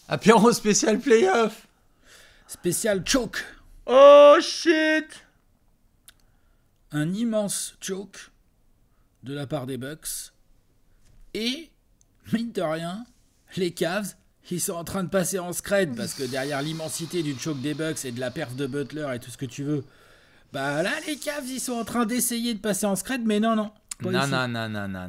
Apéro spécial playoff. Spécial choke. Oh shit. Un immense choke de la part des Bucks. Et, mine de rien, les Cavs, ils sont en train de passer en scred parce que derrière l'immensité du choke des Bucks et de la perf de Butler et tout ce que tu veux, bah là, les Cavs, ils sont en train d'essayer de passer en scred, mais non. Non.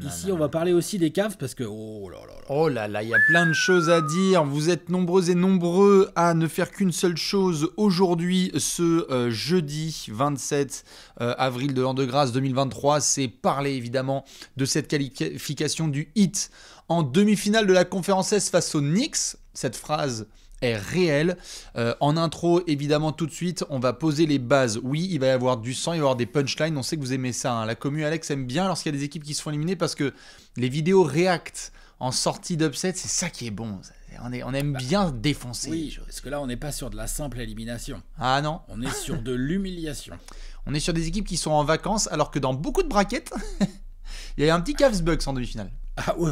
Ici, on va parler aussi des Cavs parce que, oh là là là. Oh là là, il y a plein de choses à dire. Vous êtes nombreux et nombreux à ne faire qu'une seule chose aujourd'hui, ce jeudi 27 avril de l'an de grâce 2023. C'est parler évidemment de cette qualification du Heat en demi-finale de la conférence Est face aux Knicks. Cette phrase est réelle. En intro, évidemment, tout de suite, on va poser les bases. Oui, il va y avoir du sang, il va y avoir des punchlines. On sait que vous aimez ça, hein. La commu Alex aime bien lorsqu'il y a des équipes qui se font éliminer parce que les vidéos react en sortie d'upset, c'est ça qui est bon. On aime bien défoncer. Oui, parce que là, on n'est pas sur de la simple élimination. Ah non. On est sur de l'humiliation. On est sur des équipes qui sont en vacances, alors que dans beaucoup de brackets, il y a un petit Cavs Bucks en demi-finale. Ah ouais,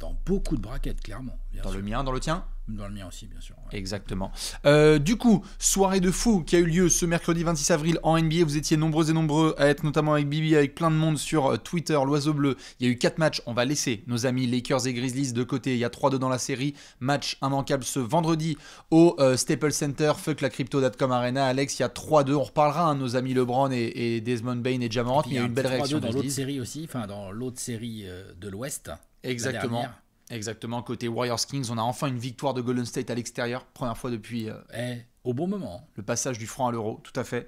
dans beaucoup de brackets, clairement. Dans le mien, dans le tien ? Dans le mien aussi, bien sûr. Ouais. Exactement. Du coup, soirée de fou qui a eu lieu ce mercredi 26 avril en NBA. Vous étiez nombreux et nombreux à être notamment avec Bibi, avec plein de monde sur Twitter, l'Oiseau Bleu. Il y a eu 4 matchs. On va laisser nos amis Lakers et Grizzlies de côté. Il y a 3-2 dans la série. Match immanquable ce vendredi au Staples Center. Fuck la Crypto.com Arena. Alex, il y a 3-2. On reparlera, hein, nos amis LeBron et Desmond Bain et Ja Morant. Mais il y a eu une belle réaction. Dans l'autre série aussi, enfin dans l'autre série de l'Ouest. Exactement. Exactement, côté Warriors Kings, on a enfin une victoire de Golden State à l'extérieur, première fois depuis au bon moment. Le passage du franc à l'euro, tout à fait.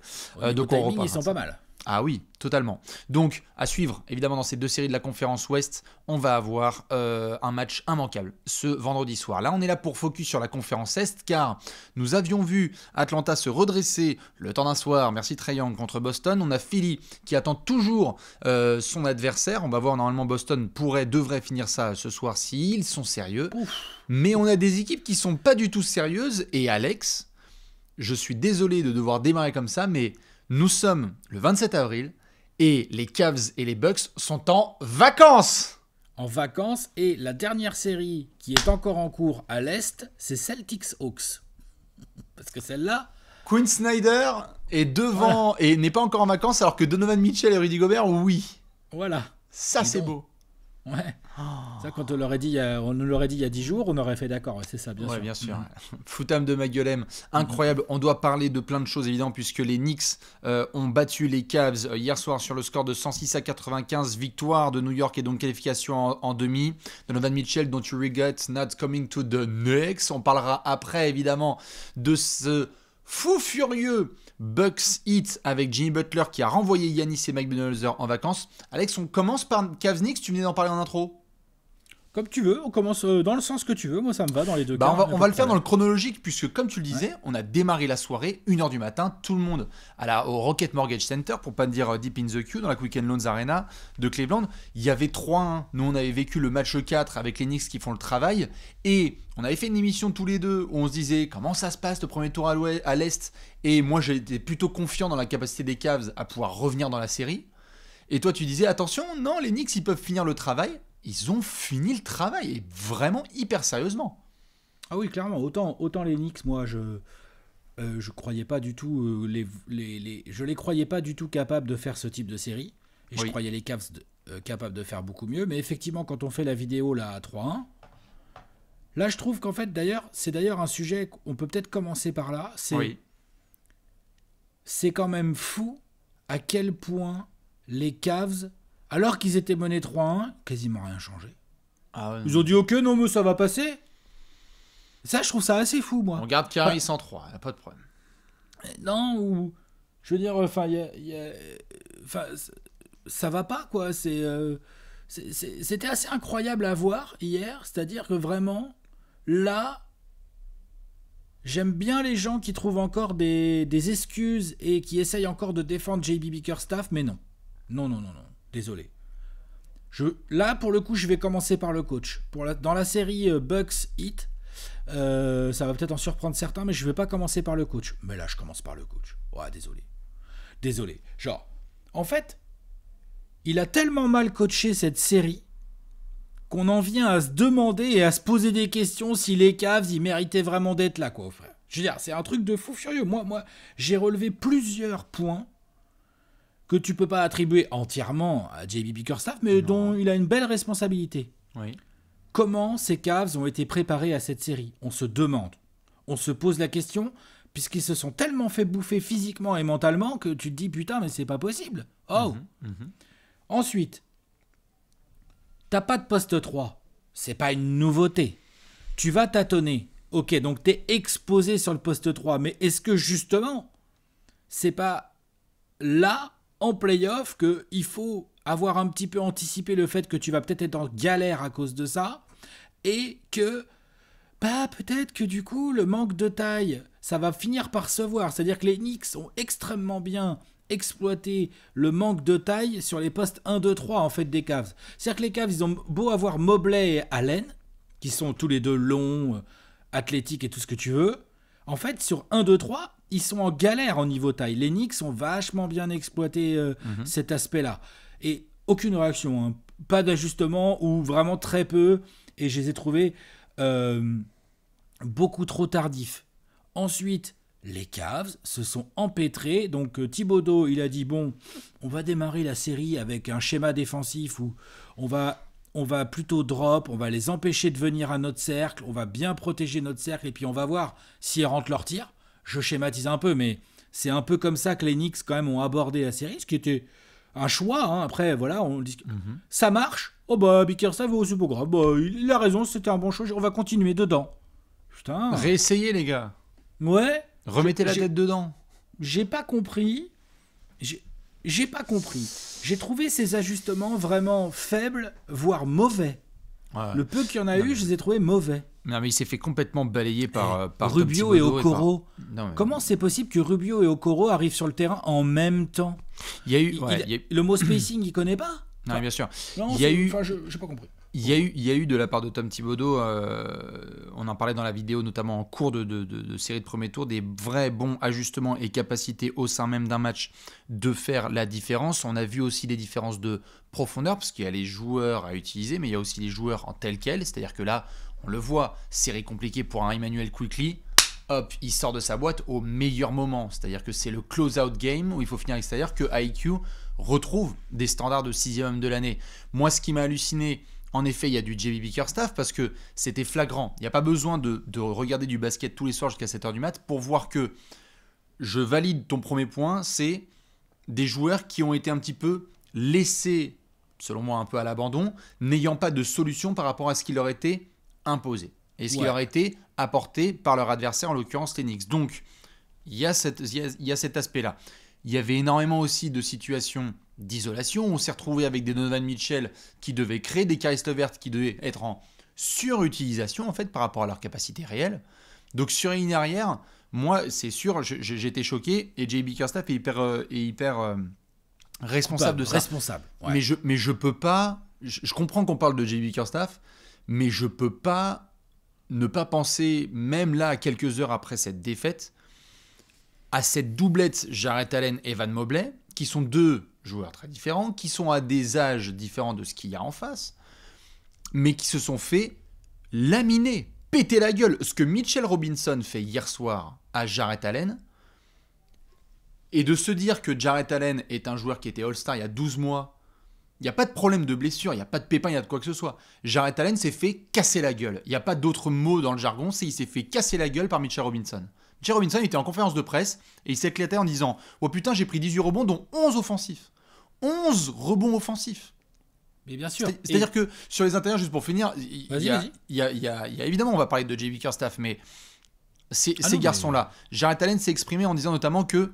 Donc on reparle. Ils sont pas mal. Ah oui, totalement. Donc, à suivre, évidemment, dans ces deux séries de la conférence Ouest, on va avoir un match immanquable ce vendredi soir. Là, on est là pour focus sur la conférence Est, car nous avions vu Atlanta se redresser le temps d'un soir, merci Trae Young, contre Boston. On a Philly qui attend toujours son adversaire. On va voir, normalement, Boston devrait finir ça ce soir s'ils sont sérieux. Ouf. Mais on a des équipes qui sont pas du tout sérieuses. Et Alex, je suis désolé de devoir démarrer comme ça, mais nous sommes le 27 avril et les Cavs et les Bucks sont en vacances. En vacances, et la dernière série qui est encore en cours à l'Est, c'est Celtics Hawks. Parce que celle-là... Quinn Snyder est devant et n'est pas encore en vacances, alors que Donovan Mitchell et Rudy Gobert, oui. Voilà. Ça, c'est beau. Ouais. Ça, quand on nous l'aurait dit il y a 10 jours, on aurait fait d'accord. C'est ça, bien sûr. Bien sûr. Foutam de ma gueule, incroyable. On doit parler de plein de choses, évidemment, puisque les Knicks ont battu les Cavs hier soir sur le score de 106-95. Victoire de New York et donc qualification en demi. Donovan Mitchell, don't you regret not coming to the Knicks. On parlera après, évidemment, de ce fou furieux Bucks Heat avec Jimmy Butler qui a renvoyé Giannis et Mike Budenholzer en vacances. Alex, on commence par Cavs Knicks, tu venais d'en parler en intro. Comme tu veux, on commence dans le sens que tu veux, moi ça me va dans les deux cas. On va le faire dans le chronologique, puisque comme tu le disais, on a démarré la soirée, 1h du matin, tout le monde au Rocket Mortgage Center, pour pas dire Deep in the Queue, dans la Quicken Loans Arena de Cleveland. Il y avait 3-1, nous on avait vécu le match 4 avec les Knicks qui font le travail, et on avait fait une émission tous les deux où on se disait comment ça se passe le premier tour à l'Est, et moi j'étais plutôt confiant dans la capacité des Cavs à pouvoir revenir dans la série, et toi tu disais attention, non, les Knicks ils peuvent finir le travail. Ils ont fini le travail, et vraiment hyper sérieusement. Ah oui, clairement. Autant les Knicks, moi, je croyais pas du tout je les croyais pas du tout capables de faire ce type de série. Et je croyais les Cavs capables de faire beaucoup mieux. Mais effectivement, quand on fait la vidéo là à 3-1, là, je trouve qu'en fait, c'est d'ailleurs un sujet, on peut peut-être commencer par là. C'est quand même fou à quel point les Cavs, alors qu'ils étaient menés 3-1, quasiment rien changé. Ils ont dit ok, non mais ça va passer. Ça, je trouve ça assez fou, moi. On garde Kyrie 103, pas de problème. Non, ou je veux dire, ça va pas, quoi. C'était assez incroyable à voir hier, c'est-à-dire que vraiment, là, j'aime bien les gens qui trouvent encore des excuses et qui essayent encore de défendre JB Bickerstaff, mais non. Non. Désolé. Là, pour le coup, je vais commencer par le coach. Dans la série Bucks Heat, ça va peut-être en surprendre certains, mais je ne vais pas commencer par le coach. Mais là, je commence par le coach. Ouais, désolé. Genre, en fait, il a tellement mal coaché cette série qu'on en vient à se demander et à se poser des questions si les Cavs, ils méritaient vraiment d'être là, quoi, frère. Je veux dire, c'est un truc de fou furieux. Moi, j'ai relevé plusieurs points que tu peux pas attribuer entièrement à JB Bickerstaff, mais dont il a une belle responsabilité. Oui. Comment ces Cavs ont été préparés à cette série ? On se demande. On se pose la question, puisqu'ils se sont tellement fait bouffer physiquement et mentalement que tu te dis, putain, mais c'est pas possible. Oh. Ensuite, t'as pas de poste 3. C'est pas une nouveauté. Tu vas tâtonner. Ok, donc t'es exposé sur le poste 3. Mais est-ce que justement, c'est pas là, en play-off, qu'il faut avoir un petit peu anticipé le fait que tu vas peut-être être en galère à cause de ça, et que, peut-être que du coup, le manque de taille, ça va finir par se voir. C'est-à-dire que les Knicks ont extrêmement bien exploité le manque de taille sur les postes 1, 2, 3 en fait des Cavs. C'est-à-dire que les Cavs, ils ont beau avoir Mobley et Allen, qui sont tous les deux longs, athlétiques et tout ce que tu veux. En fait, sur 1, 2, 3, ils sont en galère au niveau taille. Les Knicks ont vachement bien exploité cet aspect-là. Et aucune réaction, hein. Pas d'ajustement ou vraiment très peu. Et je les ai trouvés beaucoup trop tardifs. Ensuite, les Cavs se sont empêtrés. Donc Thibodeau, il a dit, bon, on va démarrer la série avec un schéma défensif où on va plutôt drop, on va les empêcher de venir à notre cercle, on va bien protéger notre cercle et puis on va voir s'ils rentrent leur tir. Je schématise un peu, mais c'est un peu comme ça que les Knicks quand même ont abordé la série, ce qui était un choix. Hein. Après, voilà, on dit ça marche. Oh Bickerstaff, c'est pas grave. Il a raison, c'était un bon choix. On va continuer dedans. Putain. Réessayez, les gars. Ouais. Remettez la tête dedans. J'ai pas compris. J'ai pas compris. J'ai trouvé ces ajustements vraiment faibles, voire mauvais. Ouais. Le peu qu'il y en a eu, je les ai trouvés mauvais. Non, mais il s'est fait complètement balayer par Rubio et Okoro. Comment c'est possible que Rubio et Okoro arrivent sur le terrain en même temps ? Il y a eu, le mot spacing, il connaît pas ? Non, bien sûr. Non, il y a eu. J'ai pas compris. Il y a eu de la part de Tom Thibodeau, on en parlait dans la vidéo, notamment en cours de série de premier tour, des vrais bons ajustements et capacités au sein même d'un match de faire la différence. On a vu aussi des différences de profondeur, parce qu'il y a les joueurs à utiliser, mais il y a aussi les joueurs en tel quel. C'est-à-dire que là, on le voit, série compliquée pour un Emmanuel Quickley. Hop, il sort de sa boîte au meilleur moment. C'est-à-dire que c'est le close-out game où il faut finir à l'extérieur que IQ retrouve des standards de 6e homme de l'année. Moi, ce qui m'a halluciné, en effet, il y a du JB Bickerstaff parce que c'était flagrant. Il n'y a pas besoin de regarder du basket tous les soirs jusqu'à 7h du mat pour voir que je valide ton premier point, c'est des joueurs qui ont été un petit peu laissés, selon moi, un peu à l'abandon, n'ayant pas de solution par rapport à ce qui leur était imposé et ce qui leur a été apporté par leur adversaire, en l'occurrence les Knicks. Donc, il y a cet aspect-là. Il y avait énormément aussi de situations d'isolation. On s'est retrouvé avec des Donovan Mitchell qui devaient créer, des Caris LeVert qui devaient être en surutilisation en fait par rapport à leur capacité réelle. Donc sur une arrière, moi c'est sûr, j'étais choqué et JB Bickerstaff est hyper responsable de ça. Responsable. Ouais. Mais je peux pas. Je comprends qu'on parle de JB Bickerstaff, mais je peux pas ne pas penser, même là, à quelques heures après cette défaite, à cette doublette Jarrett Allen et Evan Mobley, qui sont deux joueurs très différents, qui sont à des âges différents de ce qu'il y a en face, mais qui se sont fait laminer, péter la gueule. Ce que Mitchell Robinson fait hier soir à Jarrett Allen, et de se dire que Jarrett Allen est un joueur qui était All-Star il y a 12 mois, il n'y a pas de problème de blessure, il n'y a pas de pépin, il n'y a de quoi que ce soit. Jarrett Allen s'est fait casser la gueule. Il n'y a pas d'autre mot dans le jargon, c'est il s'est fait casser la gueule par Mitchell Robinson. Mitchell Robinson était en conférence de presse et il s'éclatait en disant « Oh putain, j'ai pris 18 rebonds, dont 11 offensifs. 11 rebonds offensifs !» Mais bien sûr. C'est-à-dire que sur les intérieurs, juste pour finir, il y a évidemment, on va parler de JB Bickerstaff, mais ces garçons-là, Jarrett Allen s'est exprimé en disant notamment que,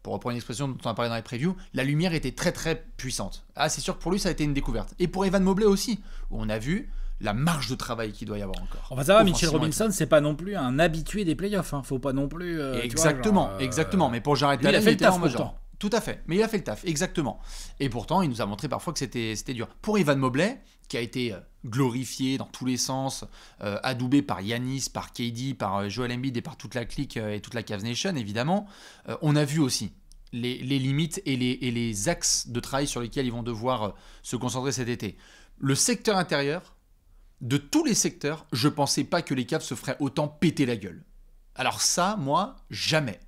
pour reprendre une expression dont on a parlé dans les previews, la lumière était très très puissante. Ah, c'est sûr que pour lui, ça a été une découverte. Et pour Evan Mobley aussi, où on a vu la marge de travail qu'il doit y avoir encore. On va savoir, Mitchell Robinson, c'est pas non plus un habitué des playoffs. Faut pas non plus. Exactement. Mais pour Jarrett Allen, il était en mode genre. Tout à fait. Mais il a fait le taf, exactement. Et pourtant, il nous a montré parfois que c'était dur. Pour Evan Mobley, qui a été glorifié dans tous les sens, adoubé par Giannis, par KD, par Joel Embiid et par toute la clique et toute la Cavs Nation, évidemment, on a vu aussi les limites et les axes de travail sur lesquels ils vont devoir se concentrer cet été. Le secteur intérieur, de tous les secteurs, je pensais pas que les Cavs se feraient autant péter la gueule. Alors ça, moi, jamais.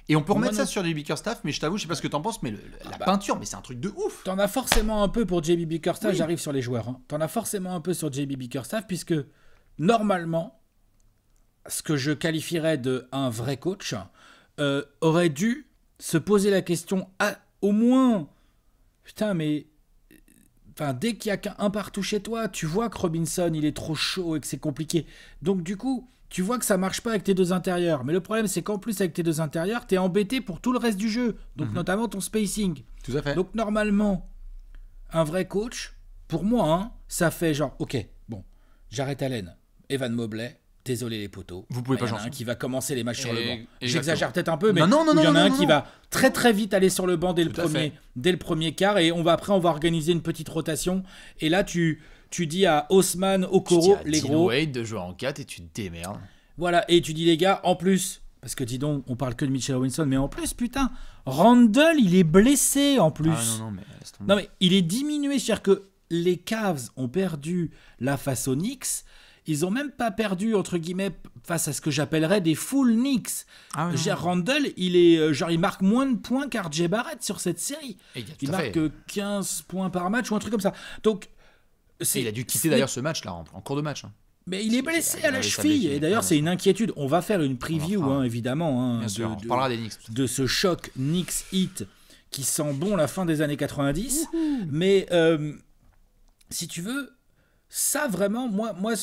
Et on peut remettre ça sur JB Bickerstaff, mais je t'avoue, je sais pas ce que t'en penses, mais la peinture, mais c'est un truc de ouf. T'en as forcément un peu pour JB Bickerstaff, j'arrive sur les joueurs. Hein. T'en as forcément un peu sur JB Bickerstaff, puisque normalement, ce que je qualifierais de un vrai coach aurait dû se poser la question au moins, putain, mais dès qu'il y a qu'un partout chez toi, tu vois que Robinson, il est trop chaud et que c'est compliqué. Donc du coup, tu vois que ça marche pas avec tes deux intérieurs. Mais le problème, c'est qu'en plus, avec tes deux intérieurs, t'es embêté pour tout le reste du jeu. Donc notamment ton spacing. Tout à fait. Donc normalement, un vrai coach, pour moi, ça fait genre, ok, bon, Jarrett Allen, Evan Mobley, désolé les poteaux. Vous pouvez pas changer. Il y en a un qui va commencer les matchs sur le banc. Exactement. J'exagère peut-être un peu, mais il y en a un qui va très très vite aller sur le banc dès le premier quart. Et après, on va organiser une petite rotation. Et là, tu dis à Osman, Okoro, les gros. Wade de jouer en 4 et tu te démerdes. Voilà, et tu dis les gars, en plus, parce que dis donc, on parle que de Mitchell Robinson, mais en plus, putain, Randle, il est blessé en plus. Non, mais il est diminué, c'est-à-dire que les Cavs ont perdu la face aux Knicks. Ils ont même pas perdu, entre guillemets, face à ce que j'appellerais des full Knicks. Randle, il marque moins de points qu'RJ Barrett sur cette série. Il marque 15 points par match ou un truc comme ça. Donc, il a dû quitter d'ailleurs ce match-là, en cours de match. Mais il est blessé à la cheville. Et d'ailleurs, c'est une inquiétude. On va faire une preview, évidemment. Bien sûr, on parlera des Knicks. De ce choc Knicks-Heat qui sent bon la fin des années 90. Mais si tu veux, ça vraiment, moi,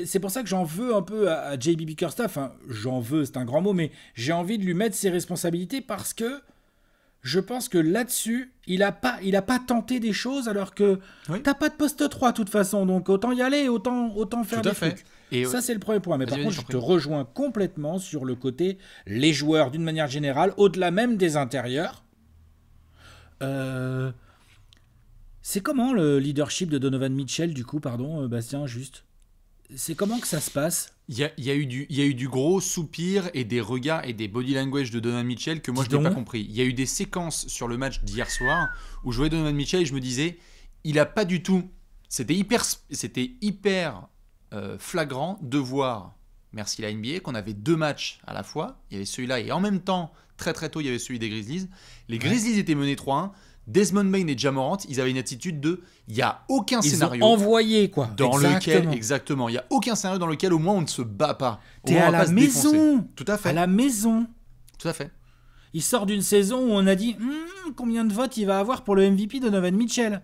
c'est pour ça que j'en veux un peu à JB Bickerstaff. J'en veux, c'est un grand mot, mais j'ai envie de lui mettre ses responsabilités parce que je pense que là-dessus, il a pas tenté des choses alors que t'as pas de poste 3 de toute façon, donc autant y aller, autant faire des trucs. Et ça, c'est le premier point. Mais par contre, je te rejoins complètement sur le côté les joueurs d'une manière générale, au-delà même des intérieurs. C'est comment le leadership de Donovan Mitchell, du coup, pardon, Bastien, juste? C'est comment que ça se passe? Il y a eu du gros soupir et des regards et des body language de Donovan Mitchell que moi je n'ai pas compris. Il y a eu des séquences sur le match d'hier soir où je voyais Donovan Mitchell et je me disais, il a pas du tout. C'était hyper flagrant de voir, merci la NBA, qu'on avait deux matchs à la fois. Il y avait celui-là et en même temps, très très tôt, il y avait celui des Grizzlies. Les Grizzlies étaient menés 3-1. Desmond Bane et Ja Morant, ils avaient une attitude de il n'y a aucun scénario. Ils ont envoyé quoi. Exactement. Il n'y a aucun scénario dans lequel au moins on ne se bat pas. T'es à la maison. Tout à fait. À la maison. Tout à fait. Il sort d'une saison où on a dit combien de votes il va avoir pour le MVP de Donovan Mitchell.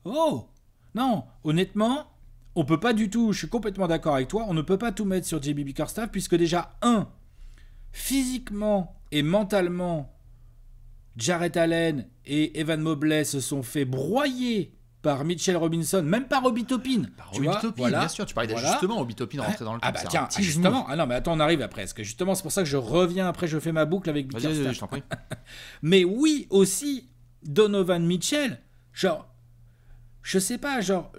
Oh non, honnêtement, on peut pas du tout. Je suis complètement d'accord avec toi. On ne peut pas tout mettre sur JB Bickerstaff puisque déjà physiquement et mentalement, Jarrett Allen et Evan Mobley se sont fait broyer par Mitchell Robinson, même par Obi Toppin. Bien sûr, tu parlais d'ajustement, Obi Toppin rentrait dans le truc. Tiens, justement, non mais attends, on arrive après, parce que justement c'est pour ça que je reviens après, je fais ma boucle avec Bickerstaff. Je t'en prie. Mais oui, aussi, Donovan Mitchell, genre, je sais pas, genre,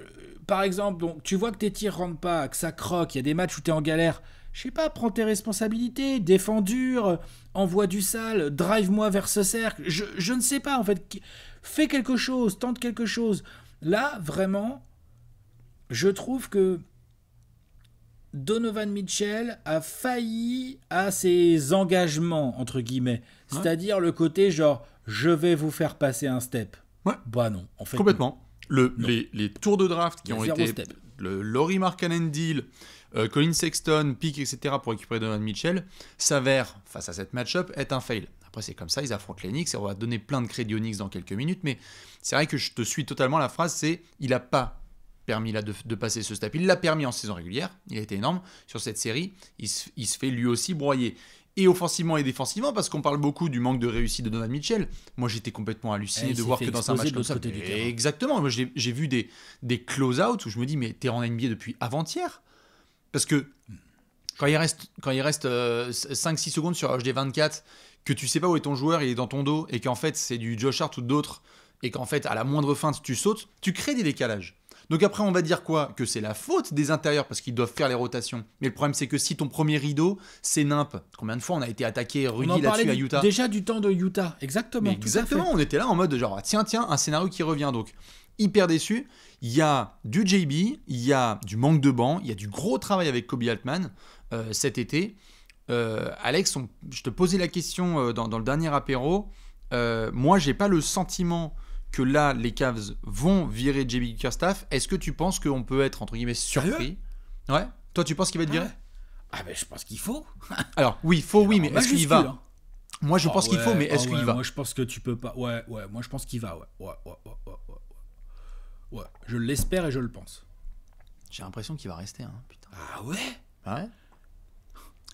par exemple, donc, tu vois que tes tirs rentrent pas, que ça croque, il y a des matchs où t'es en galère, je sais pas, prends tes responsabilités, défends dur, envoie du sale, drive-moi vers ce cercle, je ne sais pas en fait, fais quelque chose, tente quelque chose. Là, vraiment, je trouve que Donovan Mitchell a failli à ses engagements, entre guillemets, c'est-à-dire le côté genre, je vais vous faire passer un step. Bah non, en fait. Complètement. Les tours de draft qui ont été, le Lauri Markkanen deal, Colin Sexton, pick, etc. pour récupérer Donovan Mitchell, s'avère, face à cette match-up, être un fail. Après, c'est comme ça, ils affrontent les Knicks et on va donner plein de crédits aux Knicks dans quelques minutes, mais c'est vrai que je te suis totalement. La phrase, c'est il n'a pas permis là de passer ce step. Il l'a permis en saison régulière, il a été énorme. Sur cette série, il se fait lui aussi broyer. Et offensivement et défensivement, parce qu'on parle beaucoup du manque de réussite de Donovan Mitchell. Moi, j'étais complètement halluciné de voir que dans un match comme ça... Exactement, moi j'ai vu des close-out où je me dis, mais t'es en NBA depuis avant-hier. Parce que quand il reste 5-6 secondes sur HD 24, que tu sais pas où est ton joueur, il est dans ton dos, et qu'en fait c'est du Josh Hart ou d'autres, et qu'en fait à la moindre feinte tu sautes, tu crées des décalages. Donc après on va dire quoi? Que c'est la faute des intérieurs parce qu'ils doivent faire les rotations. Mais le problème c'est que si ton premier rideau c'est nimp, combien de fois on a été attaqué Rudy là-dessus à Utah? Déjà du temps de Utah, exactement. Exactement, on était là en mode genre tiens un scénario qui revient. Donc hyper déçu. Il y a du JB, il y a du manque de banc, il y a du gros travail avec Kobe Altman cet été. Alex, je te posais la question dans le dernier apéro. Moi, j'ai pas le sentiment que là, les Cavs vont virer JB Bickerstaff. Est-ce que tu penses qu'on peut être, entre guillemets, surpris? Ouais. Toi, tu penses qu'il va être viré? Ah ben, je pense qu'il faut. Alors, oui, il faut, oui, mais est-ce qu'il y va? Hein. Moi, je pense qu'il faut, mais est-ce qu'il y va? Moi, je pense que tu peux pas. Ouais, moi, je pense qu'il va, ouais, je l'espère et je le pense. J'ai l'impression qu'il va rester, hein, putain. Ah ouais? Ouais.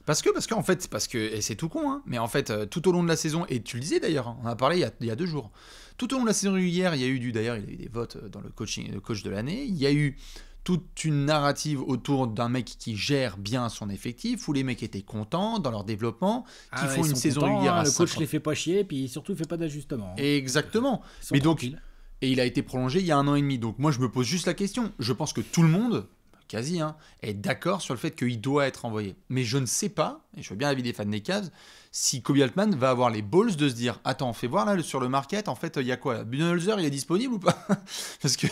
Parce qu'en fait, et c'est tout con, hein, mais en fait, tout au long de la saison, et tu le disais d'ailleurs, hein, on en a parlé il y a 2 jours, tout au long de la saison régulière, il y a eu des votes dans le coach de l'année, il y a eu toute une narrative autour d'un mec qui gère bien son effectif, où les mecs étaient contents dans leur développement, qui font une saison régulière à 50. Le coach les fait pas chier, puis surtout il fait pas d'ajustement. Exactement. Mais donc, et il a été prolongé il y a 1 an et demi, donc moi je me pose juste la question, je pense que tout le monde... quasi, hein, est d'accord sur le fait qu'il doit être envoyé. Mais je ne sais pas, et je veux bien l'avis des fans des Cavs, si Kobe Altman va avoir les balls de se dire « Attends, fais voir là sur le market, en fait, il y a quoi? Budenholzer, il est disponible ou pas ?» Parce qu'il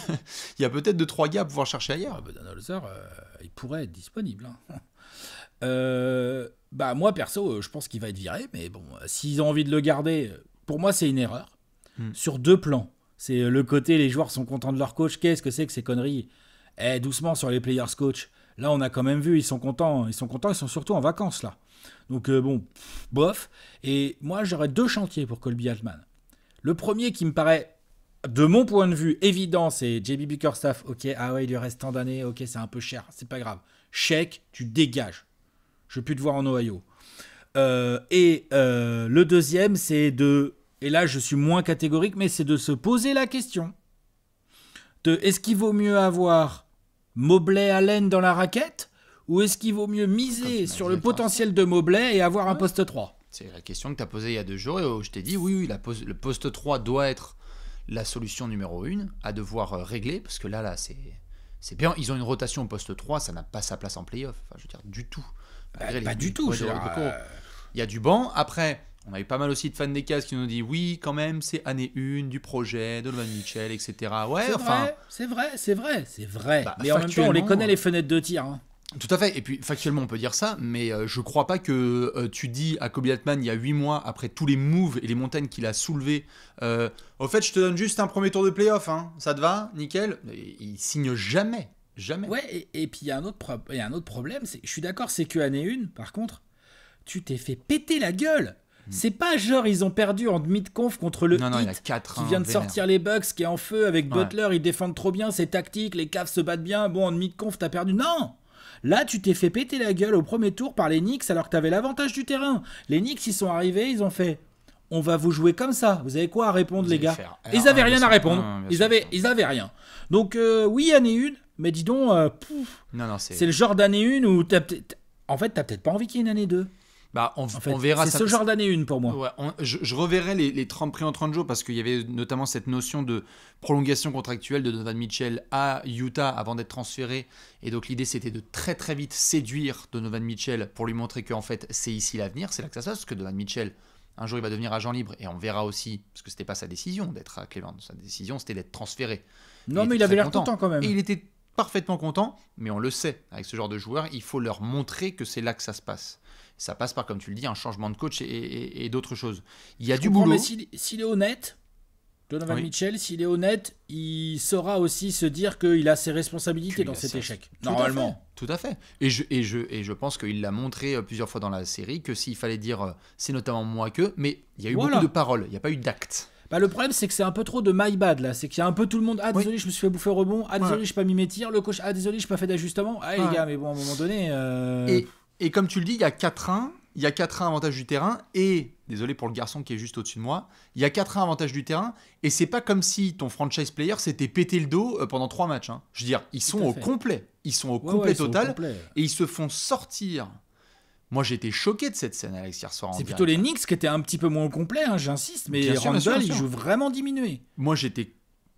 y a peut-être 2-3 gars à pouvoir chercher ailleurs. Budenholzer, il pourrait être disponible. Hein. Moi, perso, je pense qu'il va être viré, mais bon, s'ils ont envie de le garder, pour moi, c'est une erreur. Sur 2 plans. C'est le côté, les joueurs sont contents de leur coach. Qu'est-ce que c'est que ces conneries? Doucement sur les players coach. Là, on a quand même vu, ils sont contents, ils sont surtout en vacances, là. Donc, bof. Et moi, j'aurais 2 chantiers pour Kobe Altman. Le premier qui me paraît, de mon point de vue, évident, c'est JB Bickerstaff. Ok, ah ouais, il lui reste tant d'années, ok, c'est un peu cher, c'est pas grave. Chèque, tu dégages. Je veux plus te voir en Ohio. Le deuxième, c'est de... Et là, je suis moins catégorique, mais c'est de se poser la question. Est-ce qu'il vaut mieux avoir Mobley Allen dans la raquette ou est-ce qu'il vaut mieux miser sur le potentiel de Mobley et avoir un poste 3? C'est la question que tu as posée il y a 2 jours et où je t'ai dit oui, le poste 3 doit être la solution numéro 1 à devoir régler parce que là c'est bien, ils ont une rotation au poste 3, ça n'a pas sa place en play-off, enfin, je veux dire du tout. Pas du tout. Il y a du banc, après... On a eu pas mal aussi de fans des Cavs qui nous ont dit oui, quand même, c'est année 1 du projet, Donovan Mitchell, etc. Ouais, c'est vrai. Mais en même temps, on les connaît les fenêtres de tir. Hein. Tout à fait. Et puis, factuellement, on peut dire ça, mais je crois pas que tu dis à Kobe Altman, il y a 8 mois, après tous les moves et les montagnes qu'il a soulevés, au fait, je te donne juste un premier tour de playoff, hein. Ça te va? Nickel. Il signe jamais. Jamais. Ouais, et puis il y a un autre problème, je suis d'accord, c'est que année 1, par contre, tu t'es fait péter la gueule. C'est pas genre ils ont perdu en demi-de-conf contre le Heat qui vient de sortir les Bucks, qui est en feu avec Butler, ils défendent trop bien, c'est tactique, les Cavs se battent bien, bon en demi-de-conf t'as perdu. Non, là tu t'es fait péter la gueule au premier tour par les Knicks alors que t'avais l'avantage du terrain. Les Knicks ils sont arrivés, ils ont fait on va vous jouer comme ça, vous avez quoi à répondre les gars? Ils avaient rien à répondre, ils avaient rien. Donc oui année 1, mais dis donc c'est le genre d'année 1 où t'as peut-être pas envie qu'il y ait une année 2. Bah, on verra. C'est ce genre d'année 1 pour moi. Ouais, je reverrai les 30 prix en 30 jours parce qu'il y avait notamment cette notion de prolongation contractuelle de Donovan Mitchell à Utah avant d'être transféré. Et donc l'idée c'était de très très vite séduire Donovan Mitchell pour lui montrer qu'en fait c'est ici l'avenir. C'est là que ça se passe parce que Donovan Mitchell, un jour il va devenir agent libre et on verra aussi, parce que c'était pas sa décision d'être à Cleveland. Sa décision c'était d'être transféré. Non, mais il avait l'air content quand même. Et il était parfaitement content, mais on le sait, avec ce genre de joueurs, il faut leur montrer que c'est là que ça se passe. Ça passe par, comme tu le dis, un changement de coach et d'autres choses. Il y a du boulot. Mais s'il est honnête, Donovan Mitchell, s'il est honnête, il saura aussi se dire qu'il a ses responsabilités dans cet échec. Normalement. Tout à fait. Et je pense qu'il l'a montré plusieurs fois dans la série, que s'il fallait dire, c'est notamment moi que, mais il y a eu beaucoup de paroles, il n'y a pas eu d'actes. Bah, le problème, c'est que c'est un peu trop de my bad, là. C'est qu'il y a un peu tout le monde. Ah, désolé, je me suis fait bouffer au rebond. Ah, désolé, je n'ai pas mis mes tirs. Le coach, ah, désolé, je n'ai pas fait d'ajustement. Ah, les gars, mais bon, à un moment donné. Et comme tu le dis, il y a 4-1. Il y a 4-1 avantage du terrain. Et, désolé pour le garçon qui est juste au-dessus de moi, il y a 4-1 avantage du terrain. Et c'est pas comme si ton franchise player s'était pété le dos pendant 3 matchs. Hein. Je veux dire, ils sont au complet. Ils sont au complet total. Et ils se font sortir. Moi, j'étais choqué de cette scène, Alex, hier soir. C'est plutôt les Knicks qui étaient un petit peu moins au complet, hein, j'insiste, mais Randle, il joue vraiment diminué. Moi, j'étais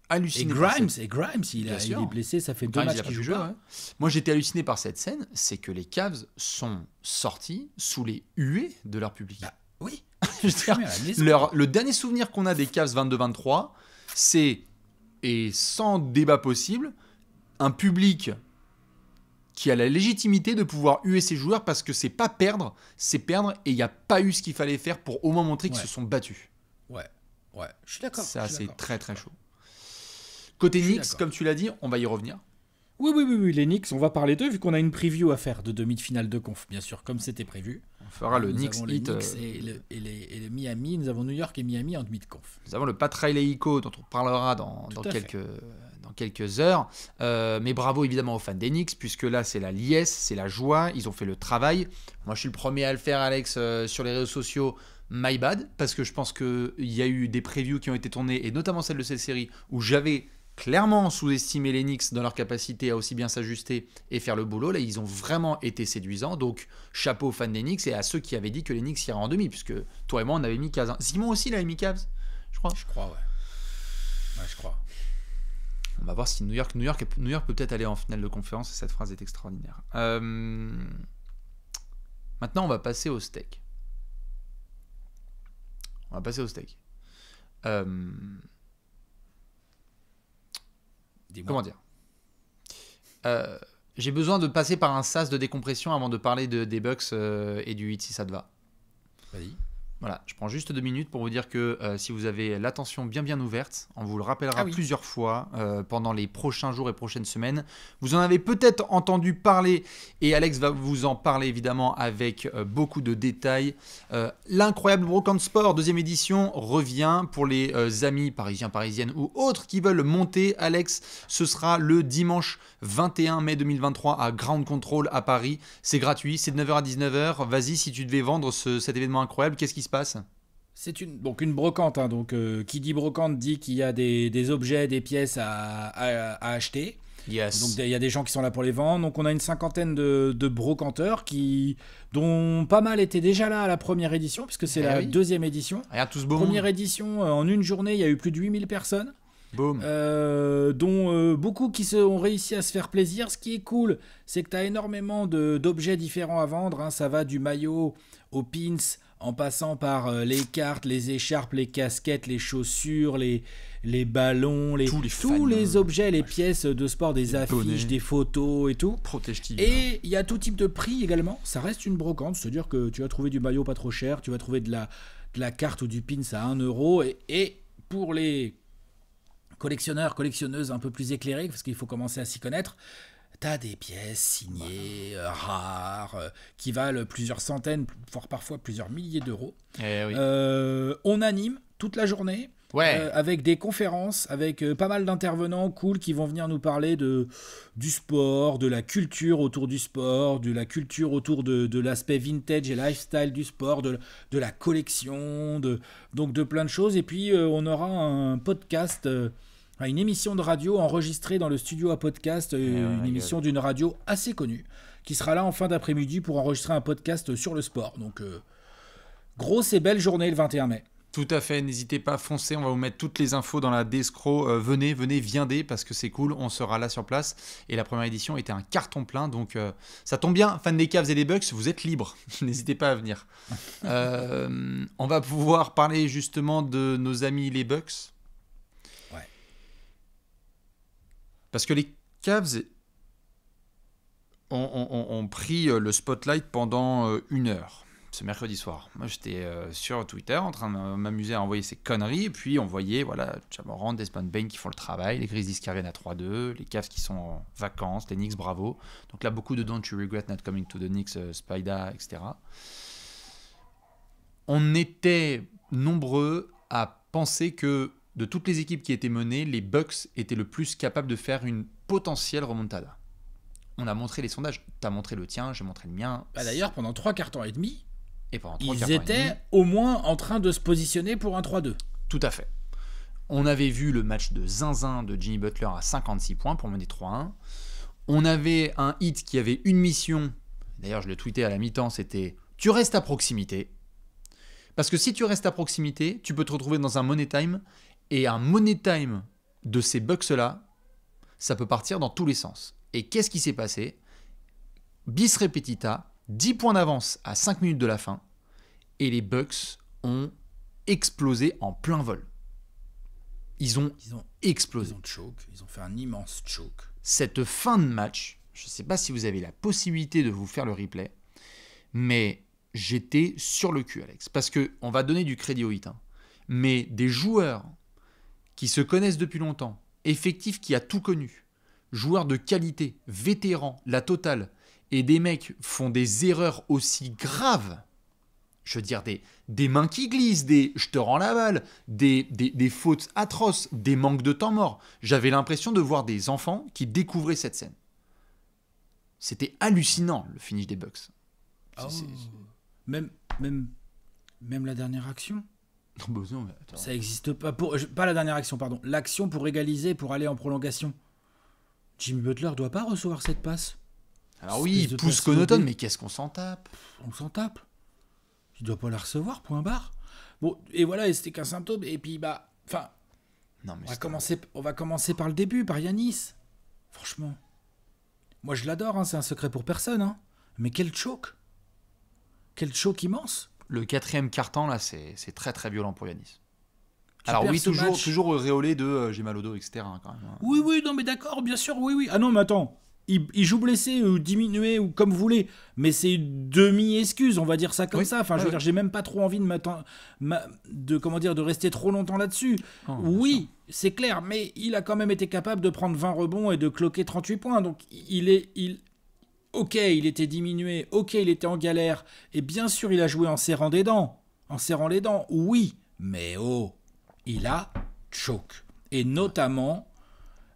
halluciné. Et Grimes, il est blessé, ça fait 2 matchs qu'il joue pas. Ouais. Moi, j'étais halluciné par cette scène, c'est que les Cavs sont sortis sous les huées de leur public. Bah, oui. Je veux dire, le dernier souvenir qu'on a des Cavs 22-23, c'est et sans débat possible, un public qui a la légitimité de pouvoir huer ses joueurs parce que c'est pas perdre, c'est perdre et il n'y a pas eu ce qu'il fallait faire pour au moins montrer qu'ils se sont battus. Ouais, je suis d'accord. Ça, c'est très très chaud. Côté Knicks, comme tu l'as dit, on va y revenir. Oui, les Knicks, on va parler d'eux vu qu'on a une preview à faire de demi-finale de conf, bien sûr, comme c'était prévu. On fera le Knicks Heat. Et le Miami, nous avons New York et Miami en demi de conf. Nous avons le Pat Riley-Ico dont on parlera dans quelques heures. Mais bravo évidemment aux fans des Knicks, puisque là c'est la liesse, c'est la joie, ils ont fait le travail. Moi je suis le premier à le faire, Alex, sur les réseaux sociaux. My bad, parce que je pense qu'il y a eu des previews qui ont été tournées, et notamment celle de cette série, où j'avais clairement sous-estimé les Knicks dans leur capacité à aussi bien s'ajuster et faire le boulot. Là, ils ont vraiment été séduisants. Donc, chapeau aux fans des Knicks et à ceux qui avaient dit que les Knicks iraient en demi, puisque toi et moi, on avait mis Cavs. Simon aussi, il avait mis Cavs, je crois. Je crois, ouais. Je crois. On va voir si New York peut peut-être aller en finale de conférence. Cette phrase est extraordinaire. Maintenant, on va passer au steak. Comment dire, j'ai besoin de passer par un sas de décompression avant de parler des Bucks et du Heat, si ça te va. Vas-y. Voilà, je prends juste 2 minutes pour vous dire que si vous avez l'attention bien ouverte, on vous le rappellera plusieurs fois pendant les prochains jours et prochaines semaines. Vous en avez peut-être entendu parler et Alex va vous en parler évidemment avec beaucoup de détails. L'incroyable Brocante Sport, 2e édition, revient pour les amis parisiens, parisiennes ou autres qui veulent monter. Alex, ce sera le dimanche 21 mai 2023 à Ground Control à Paris. C'est gratuit, c'est de 9h à 19h. Vas-y, si tu devais vendre cet événement incroyable, qu'est-ce qui se passe ? C'est une brocante. Qui dit brocante dit qu'il y a des objets, des pièces à acheter. Yes. Donc il y a des gens qui sont là pour les vendre. Donc on a une 50aine de brocanteurs dont pas mal étaient déjà là à la première édition, puisque c'est la 2e édition. Regarde tout ce beau Première monde. édition, en une journée, il y a eu plus de 8000 personnes. Boom. Dont beaucoup qui ont réussi à se faire plaisir. Ce qui est cool, c'est que tu as énormément d'objets différents à vendre. Ça va du maillot aux pins, en passant par les cartes, les écharpes, les casquettes, les chaussures, les ballons, tous les objets, les pièces de sport, des affiches, bonnets, des photos et tout. Protège-t-il. Et il y a tout type de prix également. Ça reste une brocante, c'est-à-dire que tu vas trouver du maillot pas trop cher, tu vas trouver de la carte ou du pins à 1 euro. Et pour les collectionneurs, collectionneuses un peu plus éclairés, parce qu'il faut commencer à s'y connaître, t'as des pièces signées, rares, qui valent plusieurs centaines, voire parfois plusieurs milliers d'euros. On anime toute la journée, avec des conférences, avec pas mal d'intervenants cool qui vont venir nous parler du sport, de la culture autour du sport, de la culture autour de l'aspect vintage et lifestyle du sport, de la collection, donc de plein de choses. Et puis on aura un podcast, une émission de radio enregistrée dans le studio à podcast, une émission d'une radio assez connue, qui sera là en fin d'après-midi pour enregistrer un podcast sur le sport. Donc grosse et belle journée le 21 mai. Tout à fait, n'hésitez pas à foncer, on va vous mettre toutes les infos dans la Descro. Venez, viendez, parce que c'est cool, on sera là sur place. Et la première édition était un carton plein, donc ça tombe bien, fans des Cavs et des Bucks, vous êtes libres, n'hésitez pas à venir. On va pouvoir parler justement de nos amis les Bucks. Ouais. Parce que les Cavs ont pris le spotlight pendant 1 heure. Ce mercredi soir. Moi, j'étais sur Twitter en train de m'amuser à envoyer ces conneries. Et puis, on voyait Ja Morant, Desmond Bane qui font le travail, les Grizzlies qui reviennent à 3-2, les Cavs qui sont en vacances, les Knicks, bravo. Donc là, beaucoup de Don't You Regret Not Coming to the Knicks, Spida, etc. On était nombreux à penser que de toutes les équipes qui étaient menées, les Bucks étaient le plus capables de faire une potentielle remontada. On a montré les sondages. Tu as montré le tien, j'ai montré le mien. D'ailleurs, pendant 3 quarts et demi, ils étaient au moins en train de se positionner pour un 3-2. Tout à fait. On avait vu le match de zinzin de Jimmy Butler à 56 points pour mener 3-1. On avait un Heat qui avait une mission. D'ailleurs, je le tweetais à la mi-temps, c'était « Tu restes à proximité ». Parce que si tu restes à proximité, tu peux te retrouver dans un money time. Et un money time de ces Bucks-là, ça peut partir dans tous les sens. Et qu'est-ce qui s'est passé ? Bis repetita, 10 points d'avance à 5 minutes de la fin, et les Bucks ont explosé en plein vol. Ils ont explosé. Ils ont choke, ils ont fait un immense choke. Cette fin de match, je ne sais pas si vous avez la possibilité de vous faire le replay, mais j'étais sur le cul, Alex. Parce qu'on va donner du crédit au Heat, hein. Mais des joueurs qui se connaissent depuis longtemps, effectifs qui a tout connu, joueurs de qualité, vétérans, la totale, et des mecs font des erreurs aussi graves, je veux dire des mains qui glissent, des je te rends la balle, des fautes atroces, des manques de temps mort. J'avais l'impression de voir des enfants qui découvraient cette scène. C'était hallucinant, le finish des Bucks. Même la dernière action. Non, mais attends. Ça n'existe pas. Pas la dernière action, pardon. L'action pour égaliser, pour aller en prolongation. Jimmy Butler doit pas recevoir cette passe. Alors oui, il pousse Connaughton, mais qu'est-ce qu'on s'en tape? On s'en tape. Il doit pas la recevoir, point barre. Bon, et voilà, et c'était qu'un symptôme. Et puis, enfin, on va commencer par le début, par Giannis. Franchement. Moi, je l'adore, hein, c'est un secret pour personne. Hein. Mais quel choke. Quel choke immense. Le quatrième quart-temps, là, c'est très très violent pour Giannis. Alors oui, toujours auréolé de j'ai mal au dos, etc. Hein, quand même. Oui, non, mais d'accord, bien sûr, oui. Ah non, mais attends, il joue blessé ou diminué ou comme vous voulez, mais c'est une demi-excuse, on va dire ça comme ça. Enfin, je veux dire, j'ai même pas trop envie de rester trop longtemps là-dessus. Oh, oui, c'est clair, mais il a quand même été capable de prendre 20 rebonds et de cloquer 38 points. Donc, ok, il était diminué, ok, il était en galère, et bien sûr, il a joué en serrant les dents, oui, mais il a choke. Et notamment,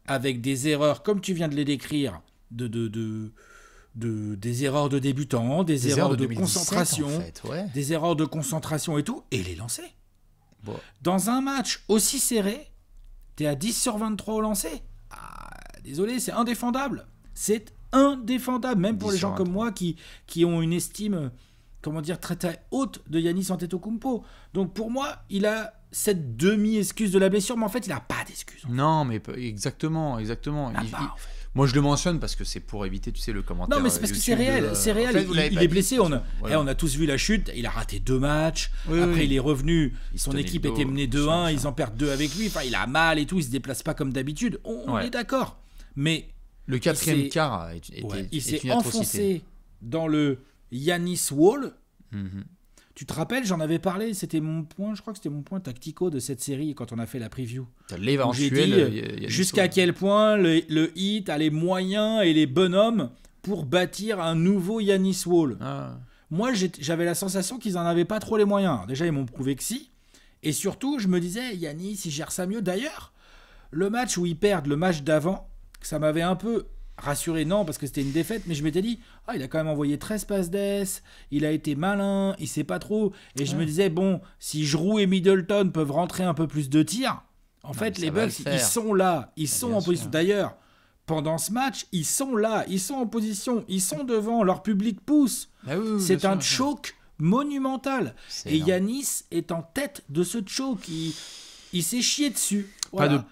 avec des erreurs, comme tu viens de les décrire, des erreurs de débutants, des erreurs de concentration, en fait, des erreurs de concentration et tout, et les lancer. Bon. Dans un match aussi serré, t'es à 10 sur 23 au lancer. Désolé, c'est indéfendable. C'est indéfendable, même pour les gens comme moi qui ont une estime, très très haute de Giannis Antetokounmpo. Donc pour moi, il a cette demi-excuse de la blessure, mais en fait, il n'a pas d'excuse. Non, mais exactement. Moi, je le mentionne parce que c'est pour éviter, tu sais, le commentaire. Non, mais c'est parce que c'est réel. C'est réel. En fait, il est blessé. On a tous vu la chute. Il a raté 2 matchs. Après, il est revenu. Son équipe était menée 2-1. Ils en perdent 2 avec lui. Enfin, il a mal et tout. Il se déplace pas comme d'habitude. On est d'accord. Mais le quatrième quart il s'est enfoncé dans le Giannis Wall. Mm-hmm. Tu te rappelles, j'en avais parlé, c'était mon point, je crois que c'était mon point tactico de cette série quand on a fait la preview. J'ai dit jusqu'à quel point le Heat a les moyens et les bonhommes pour bâtir un nouveau Giannis Wall. Moi, j'avais la sensation qu'ils n'en avaient pas trop les moyens. Déjà, ils m'ont prouvé que si. Et surtout, je me disais, Giannis, il gère ça mieux. D'ailleurs, le match où ils perdent, le match d'avant, ça m'avait un peu rassuré, non, parce que c'était une défaite, mais je m'étais dit, il a quand même envoyé 13 passes d'ess, il a été malin, il sait pas trop, et je me disais, bon, si Jrue et Middleton peuvent rentrer un peu plus de tirs, en fait, les Bucks, ils sont là, ils sont en position. D'ailleurs, pendant ce match, ils sont là, ils sont en position, ils sont devant, leur public pousse. C'est un choke monumental. Et Giannis est en tête de ce choke, il s'est chié dessus. Voilà.